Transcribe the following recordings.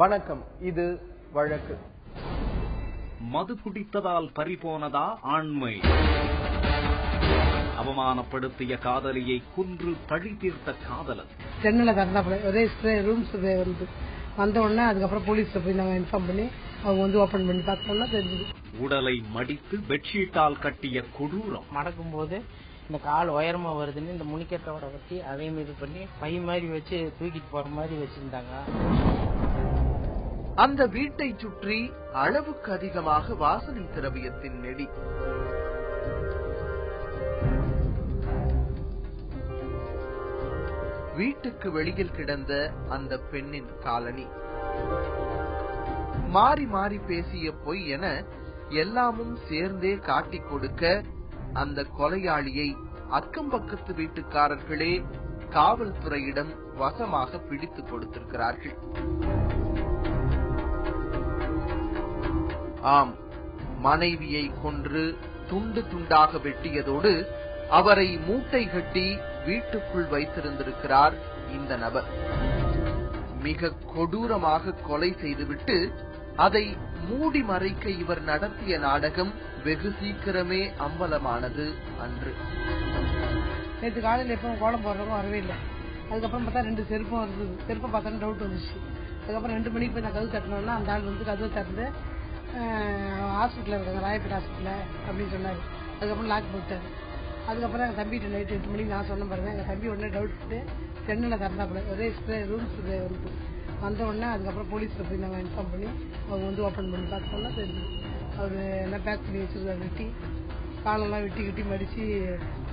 வணக்கம். இது வழக்கு. மது குடித்ததால் பறிபோனதா ஆண்மை? அவமானப்படுத்திய காதலியை கொன்று பழி தீர்த்த காதலன். சென்னையில திறந்தாப்புல ஒரே ரூம்ஸ் வந்து வந்த உடனே அதுக்கப்புறம் போலீஸ்ல போய் நாங்க இன்ஃபார்ம் பண்ணி அவங்க வந்து ஓபன் பண்ணி பார்த்தோம்னா தெரிஞ்சது. உடலை மடித்து பெட்ஷீட்டால் கட்டிய கொடூரம். மடக்கும் போது இந்த கால் உயரமா வருதுன்னு இந்த முனிக்கட்டோட வச்சு அதையும் இது பண்ணி பை மாதிரி வச்சு தூக்கிட்டு போற மாதிரி வச்சிருந்தாங்க. அந்த வீட்டை சுற்றி அளவுக்கு அதிகமாக வாசனை திரவியத்தின் நெடி. வீட்டுக்கு வெளியில் கிடந்த அந்த பெண்ணின் காலனி. மாறி மாறி பேசிய பொய் என எல்லாமும் சேர்ந்தே காட்டிக் கொடுக்க அந்த கொலையாளியை அக்கம் பக்கத்து வீட்டுக்காரர்களே காவல்துறையிடம் வசமாக பிடித்துக் கொடுத்திருக்கிறார்கள். ஆம், மனைவியை கொன்று துண்டு துண்டாக வெட்டியதோடு அவரை மூட்டை கட்டி வீட்டுக்குள் வைத்திருந்திருக்கிறார் இந்த நபர். மிக கொடூரமாக கொலை செய்துவிட்டு அதை மூடி மறைக்க இவர் நடத்திய நாடகம் வெகு சீக்கிரமே அம்பலமானது அன்று. நேற்று காலையில் எப்பவும் கோலம் போடுறவங்க வரவே இல்லை. அதுக்கப்புறம் பார்த்தா 2 செருப்பும் இருந்தது. செருப்பை பார்த்தா டவுட் வந்துச்சு. அதுக்கப்புறம் 2 மணிக்கு போய் நான் கதவு தட்டினோன்னா அந்த ஆள் வந்து கதவை திறந்து ஹாஸ்பிட்டலில் இருக்காங்க, ராயப்பேட் ஹாஸ்பிட்டலில் அப்படின்னு சொன்னார். அதுக்கப்புறம் லாக் போட்டார். அதுக்கப்புறம் எங்கள் தம்பிகிட்ட நைட்டு 8 மணிக்கு நான் சொன்ன பாருங்க. எங்கள் தம்பி உடனே டவுட் போட்டு சென்னையில் திறந்தாப்புல ஒரே ரூம்ஸ் வந்து வந்த உடனே அதுக்கப்புறம் போலீஸில் போய் நாங்கள் இன்ஃபார்ம் பண்ணி அவங்க வந்து ஓப்பன் பண்ணி பார்த்தோம்னா தெரிஞ்சு அவர் எல்லாம் பேக் பண்ணி வச்சிருக்காரு. வெட்டி காலெல்லாம் வெட்டி கிட்டி மடிச்சு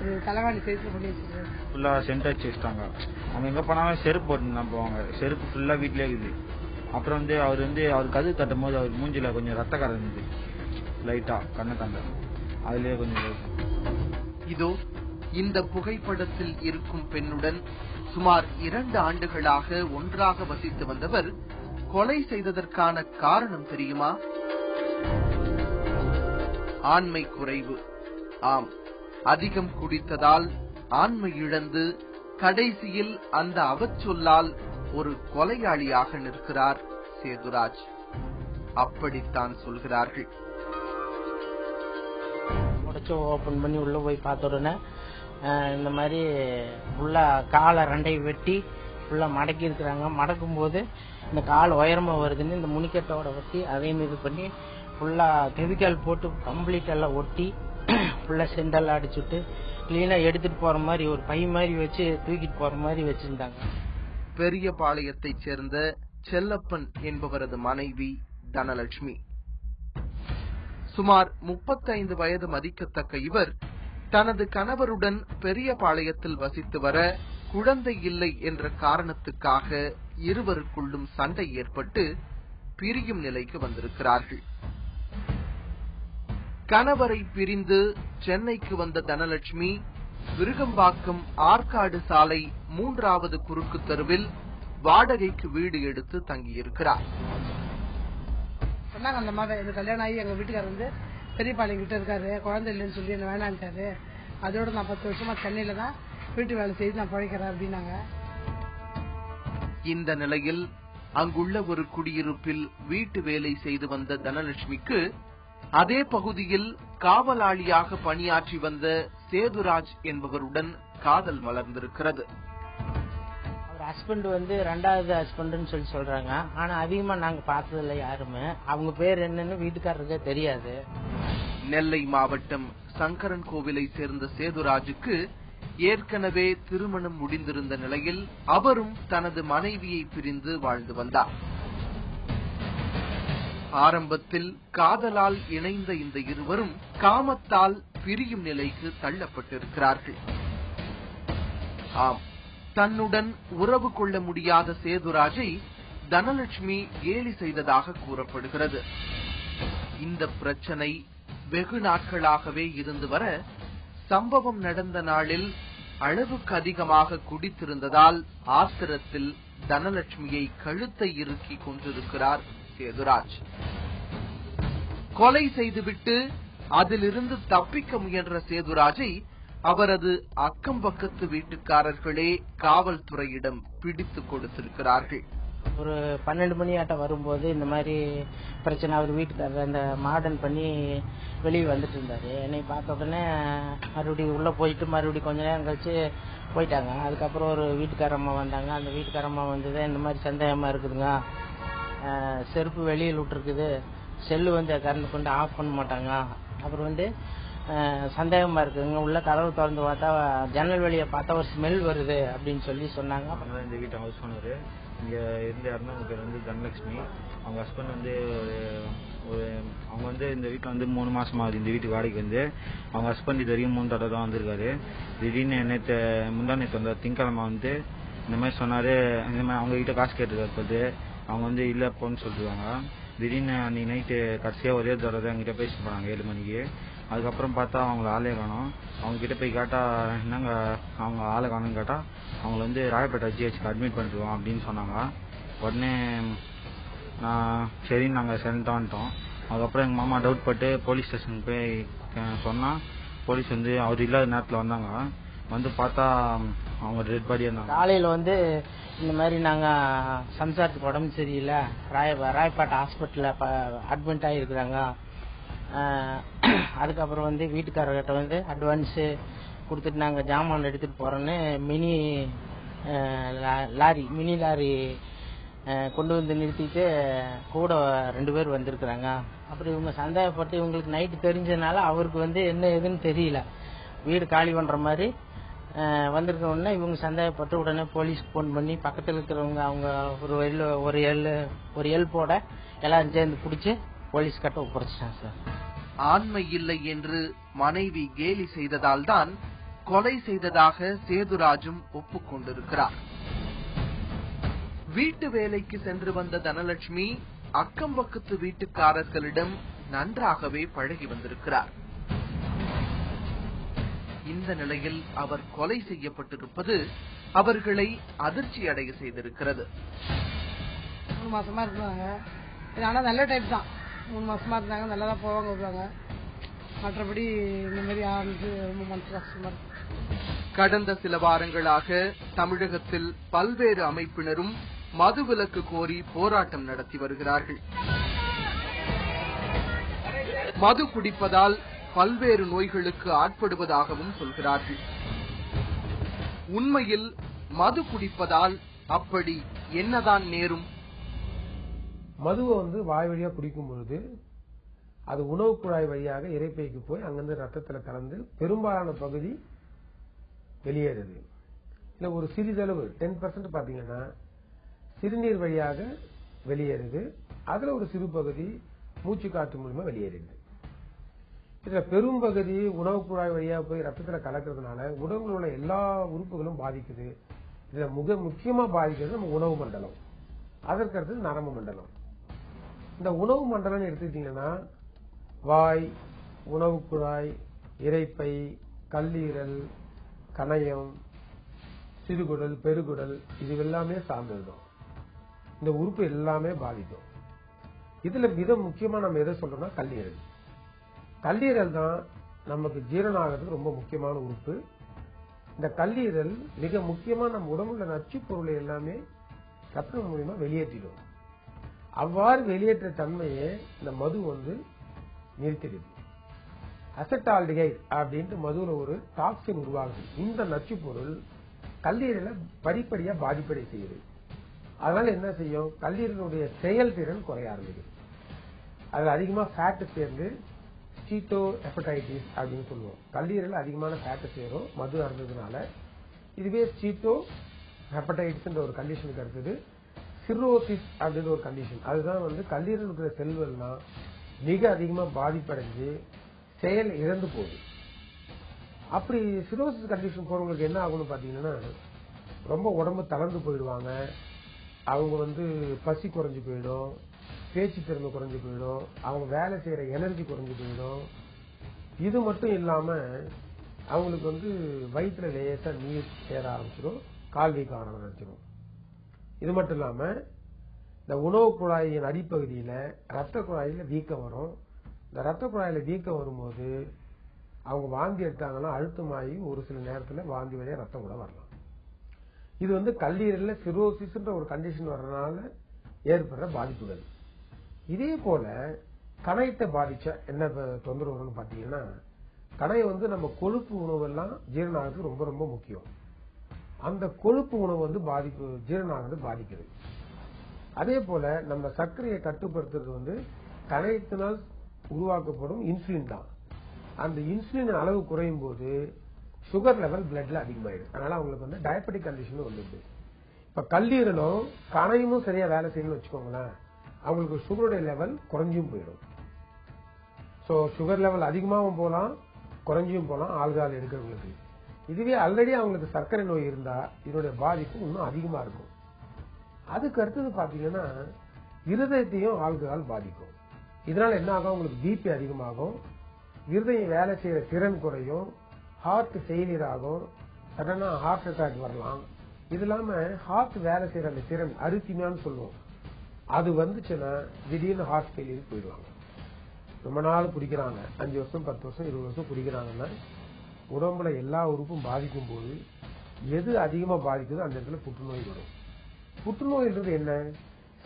ஒரு தலைவாணி சைஸில் பண்ணி வச்சிருக்காரு. ஃபுல்லாக சென்ட் அடிச்சு வச்சிட்டாங்க. அவங்க எங்கே போனாலும் செருப்பு போட்டு போவாங்க. செருப்பு ஃபுல்லாக வீட்டிலே இருக்குது. அப்புறம் வந்து அவர் கதவு தட்டும் போது அவர் மூஞ்சில கொஞ்சம் ரத்த கரை இருந்தது, லைட்டா கண்ணை தாண்ட. அதுலயே கொஞ்சம் இதோ இந்த புகைப்படத்தில் இருக்கும் பெண்ணுடன் சுமார் 2 ஆண்டுகளாக ஒன்றாக வசித்து வந்தவர் கொலை செய்ததற்கான காரணம் தெரியுமா? ஆண்மை குறைவு. ஆம், அதிகம் குடித்ததால் ஆண்மை இழந்து கடைசியில் அந்த அவச்சொல்லால் ஒரு கொலையாளியாக நிற்கிறார் சேதுராஜ். அப்படித்தான் சொல்கிறார்கள். ஓபன் பண்ணி உள்ள போய் பார்த்த உடனே இந்த மாதிரி ஃபுல்லா காலை 2 வெட்டி ஃபுல்லா மடக்கி இருக்கிறாங்க. மடக்கும் போது இந்த கால் உயரமா வருதுன்னு இந்த முனிக்கட்டோட வச்சு அதையும் இது பண்ணி ஃபுல்லா கெமிக்கல் போட்டு கம்ப்ளீட் எல்லாம் ஒட்டி ஃபுல்லா செண்டெல்லாம் அடிச்சுட்டு கிளீனா எடுத்துட்டு போற மாதிரி ஒரு பை மாதிரி வச்சு தூக்கிட்டு போற மாதிரி வச்சிருந்தாங்க. பெரியபாளையத்தைச் சேர்ந்த செல்லப்பன் என்பவரது மனைவி தனலட்சுமி. சுமார் 35 வயது மதிக்கத்தக்க இவர் தனது கணவருடன் பெரியபாளையத்தில் வசித்து வர குழந்தை இல்லை என்ற காரணத்துக்காக இருவருக்குள்ளும் சண்டை ஏற்பட்டு பிரியும் நிலைக்கு வந்திருக்கிறார்கள். கணவரை பிரிந்து சென்னைக்கு வந்த தனலட்சுமி விருகம்பாக்கம் ஆற்காடு சாலை 3வது குறுக்கு தெருவில் வாடகைக்கு வீடு எடுத்து தங்கியிருக்கிறார். சொன்னாங்க அந்த மாதிரி இந்த கல்யாணம் ஆகி எங்க வீட்டுக்காரர் வந்து பெரியபாளையம் கிட்ட இருக்காரு, குழந்தை இல்லைன்னு சொல்லி என்ன வேணான்ட்டாரு. அதோட நான் 10 வருஷமா சென்னையில தான் வீட்டு வேலை செய்து நான் பழைக்கிறேன் அப்படின்னாங்க. இந்த நிலையில் அங்குள்ள ஒரு குடியிருப்பில் வீட்டு வேலை செய்து வந்த தனலட்சுமிக்கு அதே பகுதியில் காவலாளியாக பணியாற்றி வந்த சேதுராஜ் என்பவருடன் காதல் மலர்ந்திருக்கிறது. அவர் ஹஸ்பண்ட் வந்து 2வது ஹஸ்பண்ட்னு சொல்லி சொல்றாங்க. ஆனா அதிகமா நாங்க பார்த்ததில்ல யாருமே. அவங்க பேர் என்னன்னு வீட்டுக்காரருக்கே தெரியாது. நெல்லை மாவட்டம் சங்கரன் கோவிலை சேர்ந்த சேதுராஜுக்கு ஏற்கனவே திருமணம் முடிந்திருந்த நிலையில் அவரும் தனது மனைவியை பிரிந்து வாழ்ந்து வந்தார். ஆரம்பத்தில் காதலால் இணைந்த இந்த இருவரும் காமத்தால் பிரியும் நிலைக்கு தள்ளப்பட்டிருக்கிறார்கள். ஆம், தன்னுடன் உறவு கொள்ள முடியாத சேதுராஜை தனலட்சுமி கேலி செய்ததாக கூறப்படுகிறது. இந்த பிரச்சனை வெகு நாட்களாகவே இருந்து வர சம்பவம் நடந்த நாளில் அளவுக்கு அதிகமாக குடித்திருந்ததால் ஆத்திரத்தில் தனலட்சுமியை கழுத்தை இறுக்கி கொண்டிருக்கிறார் சேதுராஜ். கொலை செய்துவிட்டு அதிலிருந்து தப்பிக்க முயன்ற சேதுராஜை அவரது அக்கம் பக்கத்து வீட்டுக்காரர்களே காவல்துறையிடம் பிடித்துக் கொடுத்திருக்கிறார்கள். ஒரு 12 மணி ஆட்டம் வரும்போது இந்த மாதிரி பிரச்சனை. அவர் வீட்டுக்காரர் அந்த மாடர்ன் பண்ணி வெளியே வந்துட்டு இருந்தாரு. என்னை பார்த்த உடனே மறுபடியும் உள்ள போயிட்டு மறுபடியும் கொஞ்ச நேரம் கழிச்சு போயிட்டாங்க. அதுக்கப்புறம் ஒரு வீட்டுக்காரம்மா வந்தாங்க. அந்த வீட்டுக்காரம்மா வந்தது இந்த மாதிரி சந்தேகமா இருக்குதுங்க, செருப்பு வெளியில் விட்டுருக்குது, செல்லு கரண்ட் கொண்டு ஆஃப் பண்ண மாட்டாங்க, அப்புறம் சந்தேகமா இருக்குதுங்க, உள்ள கதவு திறந்து பார்த்தா ஜன்னல் வெளியே பார்த்தா ஒரு ஸ்மெல் வருது அப்படின்னு சொல்லி சொன்னாங்க. அப்புறம் இந்த வீட்டு ஹவுஸ் ஓனர் இங்க இருந்து யாருன்னா அவங்க தனலட்சுமி, அவங்க ஹஸ்பண்ட் ஒரு அவங்க இந்த வீட்டுல 3 மாசம் ஆகுது இந்த வீட்டுக்கு வாடகைக்கு அவங்க ஹஸ்பண்ட் இது வரைக்கும் 3 தடவை தான் வந்திருக்காரு. திடீர்னு முந்தா நேற்று வந்த திங்கக்கிழமை இந்த மாதிரி சொன்னாரு, இந்த மாதிரி அவங்க கிட்ட காசு கேட்டுருக்காரு. அவங்க இல்ல போன்னு சொல்லிருக்காங்க. திடீர்னு அன்னைக்கு நைட்டு கடைசியா ஒரே தடவை தான் எங்கிட்ட பேசிட்டு போனாங்க 7 மணிக்கு. அதுக்கப்புறம் பார்த்தா அவங்கள ஆளே காணும். அவங்க கிட்ட போய் கேட்டா என்னங்க அவங்க ஆளை காணும்னு கேட்டா அவங்கள ராயப்பேட்டை ஜிஹெச்க்கு அட்மிட் பண்ணிருவோம் அப்படின்னு சொன்னாங்க. உடனே நான் சரின்னு நாங்கள் சென்ட் வந்துட்டோம். அதுக்கப்புறம் எங்கள் மாமா டவுட் பட்டு போலீஸ் ஸ்டேஷனுக்கு போய் சொன்னா போலீஸ் அவர் இல்லாத நேரத்தில் வந்தாங்க. பார்த்தா அவங்க டெட் பாடியா இருந்தாங்க. காலையில இந்த மாதிரி நாங்க சம்சாரத்துக்கு உடம்பு சரியில்லை, ராயப்பேட்டை ஹாஸ்பிட்டல்ல அட்மிட் ஆகிருக்கிறாங்க. அதுக்கப்புறம் வீட்டுக்காரர்கிட்ட அட்வான்ஸ் கொடுத்துட்டு நாங்க ஜாமான் எடுத்துட்டு போறோன்னு மினி லாரி கொண்டு நிறுத்திட்டு கூட 2 பேர் வந்திருக்கிறாங்க. அப்புறம் இவங்க சந்தேகப்பட்டு இவங்களுக்கு நைட்டு தெரிஞ்சதுனால அவருக்கு என்ன ஏதுன்னு தெரியல, வீடு காலி பண்ற மாதிரி வந்திருக்க உடனே இவங்க சந்தேகப்பட்டு உடனே போலீஸ்க்கு போன் பண்ணி பக்கத்தில் இருக்கிறவங்க அவங்க ஒரு எல்போட எல்லாரும் சேர்ந்து பிடிச்சி போலீஸ் கட்ட ஒப்படைச்சிட்டாங்க சார். ஆண்மை இல்லை என்று மனைவி கேலி செய்ததால் தான் கொலை செய்ததாக சேதுராஜும் ஒப்புக்கொண்டிருக்கிறார். வீட்டு வேலைக்கு சென்று வந்த தனலட்சுமி அக்கம் பக்கத்து வீட்டுக்காரர்களிடம் நன்றாகவே பழகி வந்திருக்கிறார். இந்த நிலையில் அவர் கொலை செய்யப்பட்டிருப்பது அவர்களை அதிர்ச்சி அடைய செய்திருக்கிறது. 3 மாசமா இருந்தாங்க. ஆனா நல்ல டைப் தான். 3 மாசமா இருந்தாங்க, நல்லா தான் போவாங்க வருவாங்க. மற்றபடி இந்த மாதிரி ஆரம்பிச்சு ரொம்ப மனசு கஷ்டமா இருக்கு. கடந்த சில வாரங்களாக தமிழகத்தில் பல்வேறு அமைப்பினரும் மதுவிலக்கு கோரி போராட்டம் நடத்தி வருகிறார்கள். மது குடிப்பதால் பல்வேறு நோய்களுக்கு ஆட்படுவதாகவும் சொல்கிறார்கள். உண்மையில் மது குடிப்பதால் அப்படி என்னதான் நேரும்? மதுவை வாய் வழியா குடிக்கும் பொழுது அது உணவு குழாய் வழியாக இரைப்பைக்கு போய் அங்கிருந்து ரத்தத்துல கலந்து பெரும்பாலான பகுதி வெளியேறுது. இல்ல ஒரு சிறிதளவு 10% பாத்தீங்கன்னா சிறுநீர் வழியாக வெளியேறுது. அதுல ஒரு சிறு பகுதி மூச்சு காற்று மூலமா வெளியேறுது. இதுல பெரும் பகுதி உணவு குழாய் வழியாக போய் ரத்தத்துல கலக்கிறதுனால உடம்புல உள்ள எல்லா உறுப்புகளும் பாதிக்குது. இதுல முக்கியமா பாதிக்கிறது நம்ம உணவு மண்டலம், அதற்கு அடுத்தது நரம்பு மண்டலம். இந்த உணவு மண்டலம் எடுத்துக்கிட்டீங்கன்னா வாய், உணவு குழாய், இரைப்பை, கல்லீரல், கணையம், சிறுகுடல், பெருகுடல், இது எல்லாமே சார்ந்ததுதான். இந்த உறுப்பு எல்லாமே பாதிக்கும். இதுல மிக முக்கியமா நம்ம எதை சொல்றோம்னா கல்லீரல். கல்லீரல் தான் நமக்கு ஜீரணம் ஆகிறதுக்கு ரொம்ப முக்கியமான உறுப்பு. இந்த கல்லீரல் மிக முக்கியமா நம்ம உடம்புல நச்சு பொருளை எல்லாமே ரத்தம் மூலமா வெளியேற்றிடும். அவ்வாறு வெளியேற்ற தன்மையை இந்த மது நிறுத்திடுது. அசெட்டால்டிகைட் அப்படின்ட்டு மதுல ஒரு டாக்ஸின் உருவாகுது. இந்த நச்சு பொருள் கல்லீரலை படிப்படியா பாதிப்படை செய்யுது. அதனால என்ன செய்யும், கல்லீரலுடைய செயல்திறன் குறைய ஆரம்பிக்குது. அதுல அதிகமா ஃபேட் சேர்ந்து ஸ்டீட்டோ ஹெப்படைட்டிஸ் அப்படின்னு சொல்லுவோம். கல்லீரல் அதிகமான ஃபேட் சேரும் மது அருந்ததுனால. இதுவே ஸ்டீட்டோ ஹெப்படைட்டிஸ் ஒரு கண்டிஷனுக்கு அடுத்தது சிரோசிஸ் அப்படின்னு ஒரு கண்டிஷன். அதுதான் கல்லீரல் இருக்கிற செல்வெல்லாம் மிக அதிகமா பாதிப்படைஞ்சு செயல் இழந்து போகுது. அப்படி சிரோசிஸ் கண்டிஷன் போறவங்களுக்கு என்ன ஆகும்னு பாத்தீங்கன்னா ரொம்ப உடம்பு தளர்ந்து போயிடுவாங்க. அவங்க பசி குறைஞ்சு போயிடும், பேச்சு திறமை குறைஞ்சு போயிடும், அவங்க வேலை செய்யற எனர்ஜி குறைஞ்சு போயிடும். இது மட்டும் இல்லாம அவங்களுக்கு வயிற்றுல லேசா நீர் சேர ஆரம்பிச்சிடும், கால் வீக்க ஆரம்பிச்சிடும். இது மட்டும் இல்லாம இந்த உணவு குழாயின் அடிப்பகுதியில ரத்த குழாயில வீக்கம் வரும். இந்த ரத்த குழாயில வீக்கம் வரும்போது அவங்க வாந்தி எடுத்தாங்கன்னா அழுத்தமாகி ஒரு சில நேரத்தில் வாந்தி வழியா ரத்தம் கூட வரலாம். இது வந்து கல்லீரல்ல சிரோசிஸ்ன்ற ஒரு கண்டிஷன் வர்றதுனால ஏற்படுற பாதிப்புகள். இதே போல கணையத்தை பாதிச்ச என்ன தொந்தரவு வரும்னு பாத்தீங்கன்னா, கணையம் வந்து நம்ம கொழுப்பு உணவெல்லாம் ஜீரணம் ஆகிறது ரொம்ப ரொம்ப முக்கியம். அந்த கொழுப்பு உணவு வந்து ஜீரணம் ஆகிறது பாதிக்குது. அதே போல நம்ம சர்க்கரையை கட்டுப்படுத்துறது வந்து கணையத்தினால் உருவாக்கப்படும் இன்சுலின் தான். அந்த இன்சுலின் அளவு குறையும் போது சுகர் லெவல் பிளட்ல அதிகமாயிடும். அதனால அவங்களுக்கு வந்து டயபெட்டிக் கண்டிஷன் வந்துடுது. இப்ப கல்லீரலும் கணையமும் சரியா வேலை செய்யணும்னு வச்சுக்கோங்களேன், அவங்களுக்கு சுகருடைய லெவல் குறைஞ்சும் போயிடும். சோ சுகர் லெவல் அதிகமாகவும் போகலாம், குறைஞ்சியும் போகலாம் ஆல்கஹால் எடுக்கிறவங்களுக்கு. இதுவே ஆல்ரெடி அவங்களுக்கு சர்க்கரை நோய் இருந்தா இதனுடைய பாதிப்பு இன்னும் அதிகமா இருக்கும். அதுக்கு அடுத்தது பாத்தீங்கன்னா இருதயத்தையும் ஆல்கஹால் பாதிக்கும். இதனால என்ன ஆகும், உங்களுக்கு பிபி அதிகமாகும், இருதயம் வேலை செய்யற திறன் குறையும், ஹார்ட் ஃபெயிலியர் ஆகும், சடனா ஹார்ட் அட்டாக் வரலாம். இது இல்லாம ஹார்ட் வேலை செய்யற அந்த திறன் அரித்திமியான்னு சொல்லுவோம், அது வந்துச்சுன்னா திடீர்னு ஹார்ட் ஃபெயிலியர் போயிடுவாங்க. ரொம்ப நாள் குடிக்கிறாங்க, 5 வருஷம் 10 வருஷம் 20 வருஷம் குடிக்கிறாங்கன்னா உடம்புல எல்லா உறுப்பும் பாதிக்கும் போது எது அதிகமா பாதிக்குதோ அந்த இடத்துல புற்றுநோய் வரும். புற்றுநோய்ன்றது என்ன,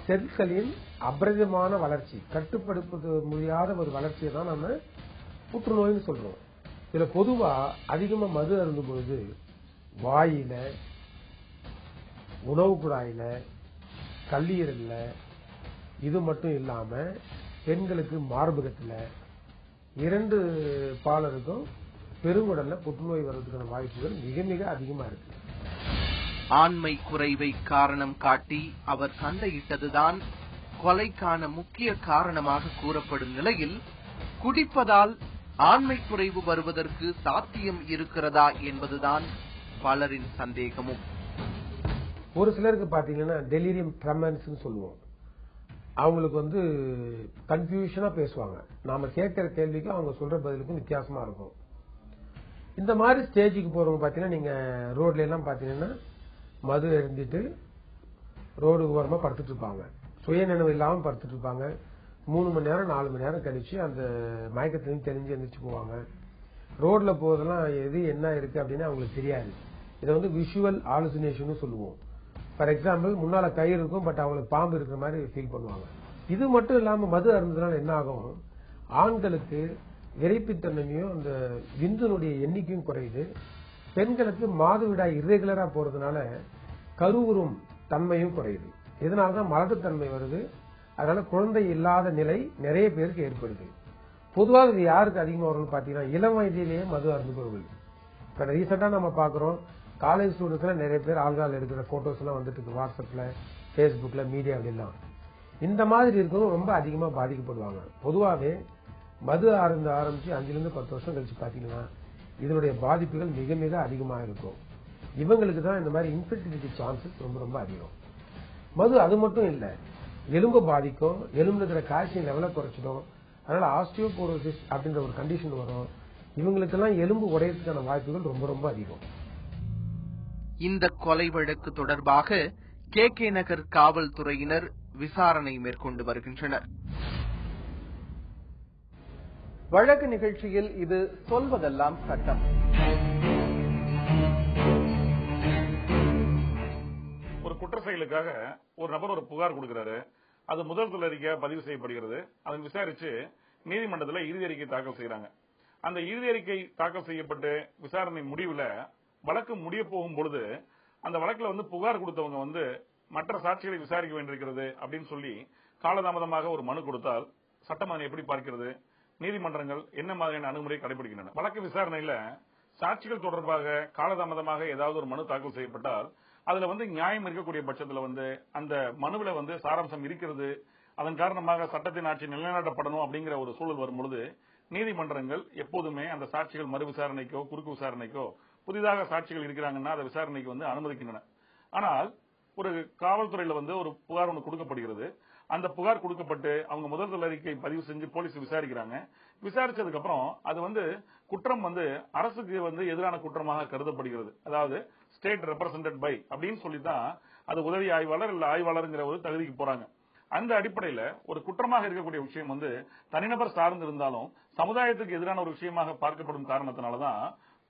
செல்களின் அபரிதமான வளர்ச்சி, கட்டுப்படுத்த முடியாத ஒரு வளர்ச்சியை தான் நம்ம புற்றுநோய்னு சொல்றோம். இதுல பொதுவா அதிகமா மது அருந்தும் பொழுது வாயில, உணவு குழாயில, கல்லீரல்ல, இது மட்டும் இல்லாம பெண்களுக்கு மார்பகத்துல, 2 பாலருக்கும் பெருங்குடல்ல புற்றுநோய் வர்றதுக்கான வாய்ப்புகள் மிக மிக அதிகமா இருக்கு. ஆண்மை குறைவை காரணம் காட்டி அவர் சண்டையிட்டதுதான் கொலைக்கான முக்கிய காரணமாக கூறப்படும் நிலையில், குடிப்பதால் ஆண்மை குறைவு வருவதற்கு சாத்தியம் இருக்கிறதா என்பதுதான் பலரின் சந்தேகமும். ஒரு சிலருக்கு பாத்தீங்கன்னா டெலிரியம் ட்ரெமன்ஸ் சொல்லுவோம், அவங்களுக்கு வந்து கன்ஃபியூஷனா பேசுவாங்க, நாம கேட்கிற கேள்விக்கும் அவங்க சொல்ற பதிலுக்கும் வித்தியாசமா இருக்கும். இந்த மாதிரி ஸ்டேஜுக்கு போறவங்க பாத்தீங்கன்னா, நீங்க ரோட்ல எல்லாம் பாத்தீங்கன்னா மது அருந்திட்டு ரோடு ஓரமா படுத்துட்டு இருப்பாங்க, சுய நினைவு இல்லாம படுத்துட்டு இருப்பாங்க. 3 மணி நேரம் 4 மணி நேரம் கழிச்சு அந்த மயக்கத்திலிருந்து தெரிஞ்சு எந்திரிச்சு போவாங்க. ரோட்ல போறதெல்லாம் எது என்ன இருக்கு அப்படின்னு அவங்களுக்கு தெரியாது. இதை வந்து விஷுவல் ஆலுசினேஷன் சொல்லுவோம். ஃபார் எக்ஸாம்பிள், முன்னால கயிறு இருக்கும், பட் அவங்களுக்கு பாம்பு இருக்கிற மாதிரி ஃபீல் பண்ணுவாங்க. இது மட்டும் இல்லாம மது அருந்ததுனால என்ன ஆகும், ஆண்களுக்கு விரைப்புத்தன்மையும் அந்த விந்துனுடைய எண்ணிக்கையும் குறையுது. பெண்களுக்கு மாதவிடாய் இர்ரெகுலரா போறதுனால கருவுறும் தன்மையும் குறையுது. இதனாலதான் மலட்டுத்தன்மை வருது. அதனால குழந்தை இல்லாத நிலை நிறைய பேருக்கு ஏற்படுது. பொதுவாக இது யாருக்கு அதிகமா வரும்னு பாத்தீங்கன்னா, இளம் வயதிலேயே மது அருந்துபவர்கள். இப்ப ரீசெண்டா நம்ம பாக்குறோம், காலேஜ் ஸ்டூடெண்ட்ஸ்ல நிறைய பேர் ஆல்கஹால் எடுக்கிற போட்டோஸ் எல்லாம் வந்துட்டு இருக்கு, வாட்ஸ்அப்ல, பேஸ்புக்ல, மீடியாவில எல்லாம். இந்த மாதிரி இருக்கவங்க ரொம்ப அதிகமா பாதிக்கப்படுவாங்க. பொதுவாகவே மது அருந்த ஆரம்பிச்சு 5 to 10 வருஷம் கழிச்சு பாத்தீங்கன்னா இதனுடைய பாதிப்புகள் மிக மிக அதிகமா இருக்கும். இவங்களுக்கு தான் இந்த மாதிரி இன்ஃபெர்டிலிட்டி சான்சஸ் ரொம்ப ரொம்ப அதிகம். மது அது மட்டும் இல்ல, எலும்பு பாதிக்கும், எலும்புல இருக்கிற கால்சியம் லெவலை குறைச்சிடும். அதனால ஆஸ்டியோபோரோசிஸ் அப்படின்ற ஒரு கண்டிஷன் வரும். இவங்களுக்கெல்லாம் எலும்பு உடையறதுக்கான வாய்ப்புகள் ரொம்ப ரொம்ப அதிகம். இந்த கொலை வழக்கு தொடர்பாக KK நகர் காவல்துறையினர் விசாரணை மேற்கொண்டு வருகின்றனர். வழக்கு நிகழ்ச்சியில் இது சொல்வதெல்லாம் சட்டம். ஒரு குற்ற செயலுக்காக ஒரு நபர் ஒரு புகார் கொடுக்கிறாரு. அது முதல் அறிக்கை பதிவு செய்யப்படுகிறது. அதை விசாரிச்சு நீதிமன்றத்தில் இறுதி அறிக்கை தாக்கல் செய்யறாங்க. அந்த இறுதி அறிக்கை தாக்கல் செய்யப்பட்டு விசாரணை முடிவுல வழக்கு முடிய போகும் பொழுது அந்த வழக்குல வந்து புகார் கொடுத்தவங்க வந்து மற்ற சாட்சிகளை விசாரிக்க வேண்டியிருக்கிறது அப்படின்னு சொல்லி காலதாமதமாக ஒரு மனு கொடுத்தால் சட்டம் அதனை எப்படி பார்க்கிறது, நீதிமன்றங்கள் என்ன மாதிரியான அணுகுமுறை கடைபிடிக்கின்றன? வழக்கு விசாரணையில சாட்சிகள் தொடர்பாக காலதாமதமாக ஏதாவது ஒரு மனு தாக்கல் செய்யப்பட்டால் அதுல வந்து நியாயம் இருக்கக்கூடிய பட்சத்துல வந்து அந்த மனுவில வந்து சாராம்சம் இருக்கிறது, அதன் காரணமாக சட்டத்தின் ஆட்சி நிலைநாட்டப்படணும் அப்படிங்கிற ஒரு சூழல் வரும்பொழுது நீதிமன்றங்கள் எப்போதுமே அந்த சாட்சிகள் மறு விசாரணைக்கோ குறுக்கு விசாரணைக்கோ புதிதாக சாட்சிகள் இருக்கிறாங்கன்னா அதை விசாரணைக்கு வந்து அனுமதிக்கின்றன. ஆனால் ஒரு காவல்துறையில வந்து ஒரு புகார் ஒன்று கொடுக்கப்படுகிறது. அந்த புகார் கொடுக்கப்பட்டு அவங்க முதல் அறிக்கை பதிவு செஞ்சு போலீஸ் விசாரிக்கிறாங்க. விசாரிச்சதுக்கு அப்புறம் அது வந்து குற்றம் வந்து அரசுக்கு வந்து எதிரான குற்றமாக கருதப்படுகிறது. அதாவது ஸ்டேட் ரெப்ரசன்டட் பை அப்படின்னு சொல்லிதான் அது உதவி ஆய்வாளர் இல்ல ஆய்வாளர்ங்கிற ஒரு தகுதிக்கு போறாங்க. அந்த அடிப்படையில ஒரு குற்றமாக இருக்கக்கூடிய விஷயம் வந்து தனிநபர் சார்ந்து இருந்தாலும் சமுதாயத்துக்கு எதிரான ஒரு விஷயமாக பார்க்கப்படும் காரணத்தினாலதான்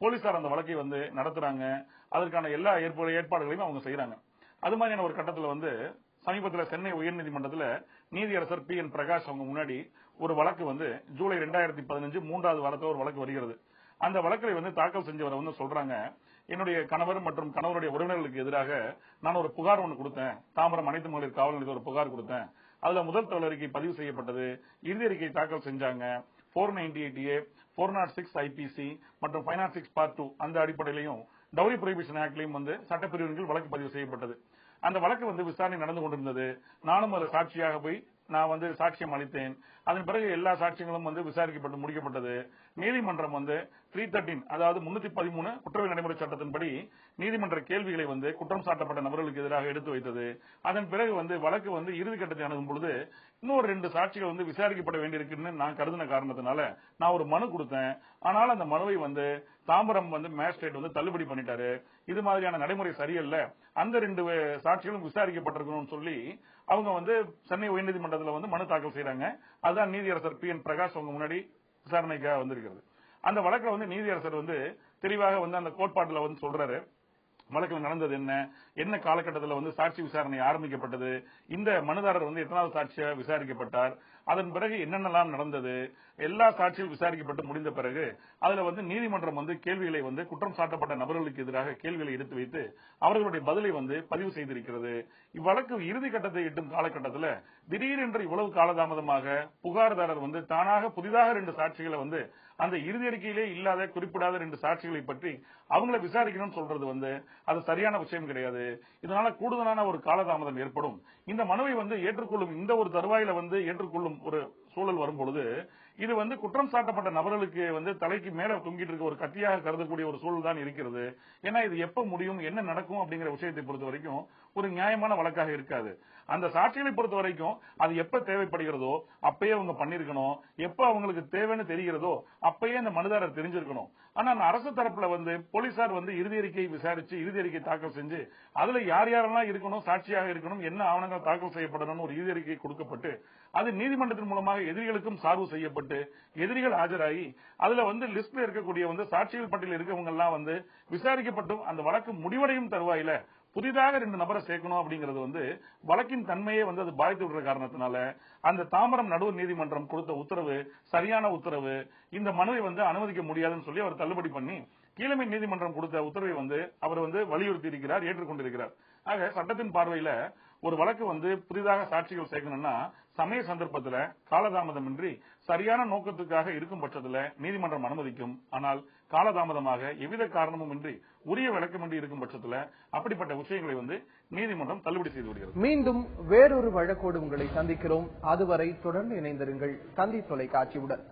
போலீசார் அந்த வழக்கை வந்து நடத்துறாங்க. அதற்கான எல்லா ஏற்பாடுகளையும் அவங்க செய்யறாங்க. அது மாதிரியான ஒரு கட்டத்துல வந்து சமீபத்தில் சென்னை உயர்நீதிமன்றத்தில் நீதியரசர் பி.என். பிரகாஷ் அவங்க முன்னாடி ஒரு வழக்கு வந்து ஜூலை 2015 3வது வாரத்தில் ஒரு வழக்கு வருகிறது. அந்த வழக்கை வந்து தாக்கல் செஞ்சவர் வந்து சொல்றாங்க, என்னுடைய கணவர் மற்றும் கணவருடைய உறவினர்களுக்கு எதிராக நான் ஒரு புகார் ஒன்று கொடுத்தேன். தாம்பரம் அனைத்து மகளிர் காவல் நிலையத்தில் ஒரு புகார் கொடுத்தேன். அதுல முதல் தகவல் அறிக்கை பதிவு செய்யப்பட்டது. இறுதி அறிக்கை தாக்கல் செஞ்சாங்க. 498A, 406 IPC மற்றும் 506 Part 2 அந்த அடிப்படையிலையும் டவுரி ப்ரொஹிபிஷன் ஆக்ட்லயும் வந்து சட்டப்பிரிவுகள் வழக்கு பதிவு செய்யப்பட்டது. அந்த வழக்கு வந்து விசாரணை நடந்து கொண்டிருந்தது. நானும் ஒரு சாட்சியாக போய் நான் வந்து சாட்சியம் அளித்தேன். அதன் பிறகு எல்லா சாட்சியங்களும் வந்து விசாரிக்கப்பட்டு முடிக்கப்பட்டது. நீதிமன்றம் வந்து 313 அதாவது 313 குற்றவியல் நடைமுறை சட்டத்தின்படி நீதிமன்ற கேள்விகளை வந்து குற்றம் சாட்டப்பட்ட நபர்களுக்கு எதிராக எடுத்து வைத்தது. அதன் பிறகு வந்து வழக்கு வந்து இறுதி கட்டத்தை அணுகும் பொழுது இன்னொரு 2 சாட்சிகள் வந்து விசாரிக்கப்பட வேண்டியிருக்குன்னு நான் கருதின காரணத்தினால நான் ஒரு மனு கொடுத்தேன். ஆனால் அந்த மனுவை வந்து தாம்பரம் வந்து மேஜிஸ்ட்ரேட் வந்து தள்ளுபடி பண்ணிட்டாரு. இது மாதிரியான நடைமுறை சரியில்லை, அந்த 2 சாட்சிகளும் விசாரிக்கப்பட்டிருக்கணும்னு சொல்லி அவங்க வந்து சென்னை உயர்நீதிமன்றத்தில் வந்து மனு தாக்கல் செய்யறாங்க. அதுதான் நீதியரசர் பி.என். பிரகாஷ் அவங்க முன்னாடி விசாரணைக்காக வந்திருக்கிறது. அந்த வழக்கில் வந்து நீதியரசர் வந்து தெளிவாக வந்து அந்த கோட்பாட்டில் வந்து சொல்றாரு, வழக்கில் நடந்தது என்ன காலகட்டத்தில் வந்து சாட்சி விசாரணை ஆரம்பிக்கப்பட்டது, இந்த மனுதாரர் வந்து எத்தனாவது சாட்சியாக விசாரிக்கப்பட்டார், அதன் பிறகு என்னென்னலாம் நடந்தது, எல்லா சாட்சியும் விசாரிக்கப்பட்டு முடிந்த பிறகு அதுல வந்து நீதிமன்றம் வந்து கேள்விகளை வந்து குற்றம் சாட்டப்பட்ட நபர்களுக்கு எதிராக கேள்விகளை எடுத்து வைத்து அவர்களுடைய பதிலை வந்து பதிவு செய்திருக்கிறது. இவ்வழக்கு இறுதி கட்டத்தை எட்டும் காலகட்டத்தில் திடீரென்று இவ்வளவு காலதாமதமாக புகார்தாரர் வந்து தானாக புதிதாக 2 சாட்சிகளை வந்து அந்த இறுதி அறிக்கையிலே இல்லாத குறிப்பிடாத 2 சாட்சிகளை பற்றி அவங்கள விசாரிக்கணும்னு சொல்றது வந்து அது சரியான விஷயம் கிடையாது. இதனால கூடுதலான ஒரு காலதாமதம் ஏற்படும். இந்த மனுவை வந்து ஏற்றுக்கொள்ளும் இந்த ஒரு தருவாயில வந்து ஏற்றுக்கொள்ளும் ஒரு சூழல் வரும் பொழுது இது வந்து குற்றம் சாட்டப்பட்ட நபர்களுக்கு வந்து தலைக்கு மேல தொங்கிட்டு இருக்க ஒரு கத்தியாக கருதக்கூடிய ஒரு சூழல் தான் இருக்கிறது. ஏன்னா இது எப்ப முடியும், என்ன நடக்கும் அப்படிங்கிற விஷயத்தை பொறுத்த வரைக்கும் ஒரு நியாயமான வழக்காக இருக்காது. அந்த சாட்சிகளை பொறுத்த வரைக்கும் அது எப்ப தேவைப்படுகிறதோ அப்பயே அவங்க பண்ணிருக்கணும். எப்ப அவங்களுக்கு தேவைன்னு தெரிகிறதோ அப்பயே அந்த மனுதாரர் தெரிஞ்சிருக்கணும். ஆனா அரசு தரப்புல வந்து போலீசார் வந்து இறுதி அறிக்கை விசாரிச்சு இறுதி அறிக்கை தாக்கல் செஞ்சு அதுல யார் யாரெல்லாம் இருக்கணும், சாட்சியாக இருக்கணும், என்ன ஆவணங்கள் தாக்கல் செய்யப்படணும் ஒரு இறுதி அறிக்கை கொடுக்கப்பட்டு அது நீதிமன்றத்தின் மூலமாக எதிரிகளுக்கும் சார்பு செய்யப்பட்டு எதிரிகள் ஆஜராகி அதுல வந்து லிஸ்ட்ல இருக்கக்கூடிய வந்து சாட்சிகள் பட்டியலில் இருக்கவங்க எல்லாம் வந்து விசாரிக்கப்பட்டும் அந்த வழக்கு முடிவடையும் தருவாயில புதிதாக 2 நபரை சேர்க்கணும் அப்படிங்கிறது வந்து வழக்கின் தன்மையே வந்து அது பாதித்து விடுற காரணத்தினால அந்த தாம்பரம் நடுவர் நீதிமன்றம் கொடுத்த உத்தரவு சரியான உத்தரவு. இந்த மனுவை வந்து அனுமதிக்க முடியாதுன்னு சொல்லி அவர் தள்ளுபடி பண்ணி கீழமை நீதிமன்றம் கொடுத்த உத்தரவை வந்து அவர் வந்து வலியுறுத்தி இருக்கிறார், ஏற்றுக்கொண்டிருக்கிறார். ஆக சட்டத்தின் பார்வையில ஒரு வழக்கு வந்து புதிதாக சாட்சிகள் சேர்க்கணும்னா சமய சந்தர்ப்பத்தில் காலதாமதமின்றி சரியான நோக்கத்துக்காக இருக்கும் பட்சத்தில் நீதிமன்றம் அனுமதிக்கும். ஆனால் காலதாமதமாக எவ்வித காரணமும் இன்றி உரிய விளக்கமின்றி இருக்கும் பட்சத்தில் அப்படிப்பட்ட விஷயங்களை வந்து நீதிமன்றம் தள்ளுபடி செய்து விடுகிறது. மீண்டும் வேறொரு வழக்கோடு உங்களை சந்திக்கிறோம். அதுவரை தொடர்ந்து இணைந்திருங்கள் தந்தி தொலைக்காட்சியுடன்.